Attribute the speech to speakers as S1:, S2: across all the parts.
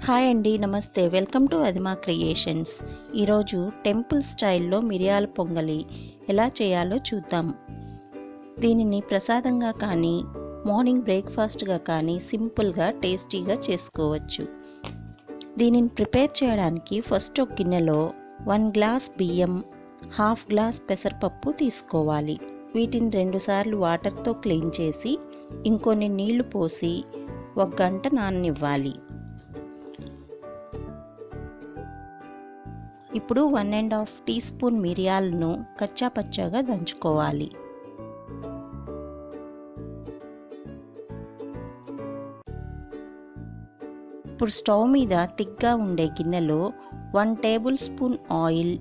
S1: Hi అండి, నమస్తే. Welcome to Adima creations. ఈరోజు టెంపుల్ స్టైల్లో మిరియాల పొంగలి ఎలా చేయాలో చూద్దాం. దీనిని ప్రసాదంగా కానీ మార్నింగ్ బ్రేక్ఫాస్ట్గా కానీ సింపుల్గా టేస్టీగా చేసుకోవచ్చు. దీనిని ప్రిపేర్ చేయడానికి ఫస్ట్ ఒక గిన్నెలో 1 గ్లాస్ బియ్యం, హాఫ్ గ్లాస్ పెసరపప్పు తీసుకోవాలి. వీటిని 2 సార్లు వాటర్తో క్లీన్ చేసి ఇంకొన్ని నీళ్లు పోసి 1 గంట నాననివ్వాలి. ఇప్పుడు 1½ టీ స్పూన్ మిరియాలను కచ్చాపచ్చాగా దంచుకోవాలి. ఇప్పుడు స్టవ్ మీద తిక్గా ఉండే గిన్నెలో 1 tablespoon oil,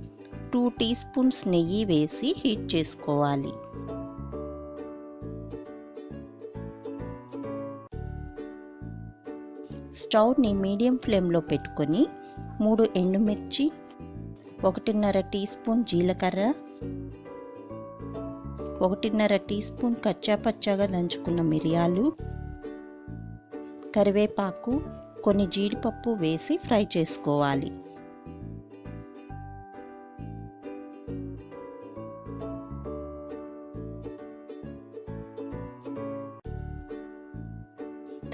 S1: 2 teaspoons నెయ్యి వేసి హీట్ చేసుకోవాలి. స్టవ్ని మీడియం ఫ్లేమ్లో పెట్టుకొని 3 ఎండుమిర్చి, 1½ టీ స్పూన్ జీలకర్ర, 1½ టీ స్పూన్ కచ్చాపచ్చాగా దంచుకున్న మిరియాలు, కరివేపాకు, కొన్ని జీడిపప్పు వేసి ఫ్రై చేసుకోవాలి.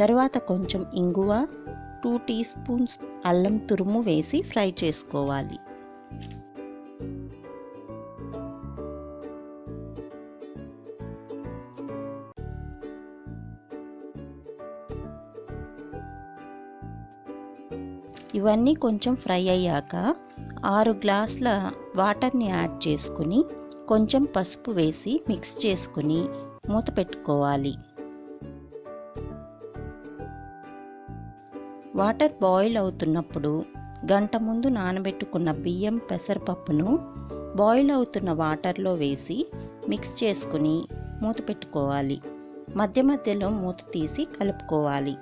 S1: తర్వాత కొంచెం ఇంగువ, 2 టీ స్పూన్స్ అల్లం తురుము వేసి ఫ్రై చేసుకోవాలి. ఇవన్నీ కొంచెం ఫ్రై అయ్యాక 6 గ్లాసుల వాటర్ని యాడ్ చేసుకుని కొంచెం పసుపు వేసి మిక్స్ చేసుకుని మూత పెట్టుకోవాలి. వాటర్ బాయిల్ అవుతున్నప్పుడు గంట ముందు నానబెట్టుకున్న బియ్యం, పెసరపప్పును బాయిల్ అవుతున్న వాటర్లో వేసి మిక్స్ చేసుకుని మూత పెట్టుకోవాలి. మధ్య మధ్యలో మూత తీసి కలుపుకోవాలి.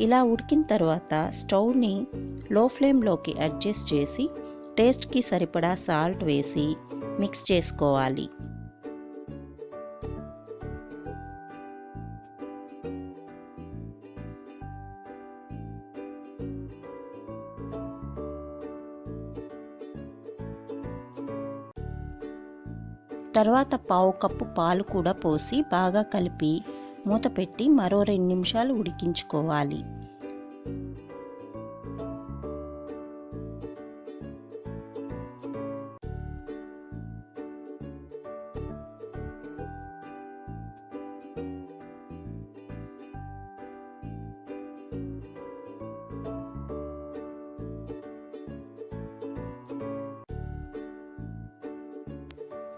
S1: ఇలా ఉడికిన తర్వాత స్టవ్ని లో ఫ్లేమ్లోకి అడ్జస్ట్ చేసి టేస్ట్కి సరిపడా సాల్ట్ వేసి మిక్స్ చేసుకోవాలి. తర్వాత 1/2 కప్పు పాలు కూడా పోసి బాగా కలిపి మూత పెట్టి మరో 2 నిమిషాలు ఉడికించుకోవాలి.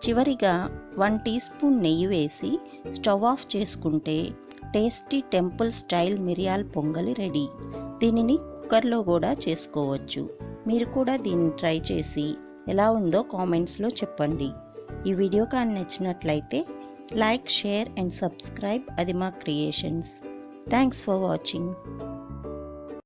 S1: చివరిగా 1 టీ స్పూన్ నెయ్యి వేసి స్టవ్ ఆఫ్ చేసుకుంటే టేస్టీ టెంపుల్ స్టైల్ మిరియాల పొంగలి రెడీ. దీనిని కుక్కర్లో కూడా చేసుకోవచ్చు. మీరు కూడా దీన్ని ట్రై చేసి ఎలా ఉందో కామెంట్స్లో చెప్పండి. ఈ వీడియో కానీ నచ్చినట్లయితే like, share and subscribe Adima creations. Thanks for watching.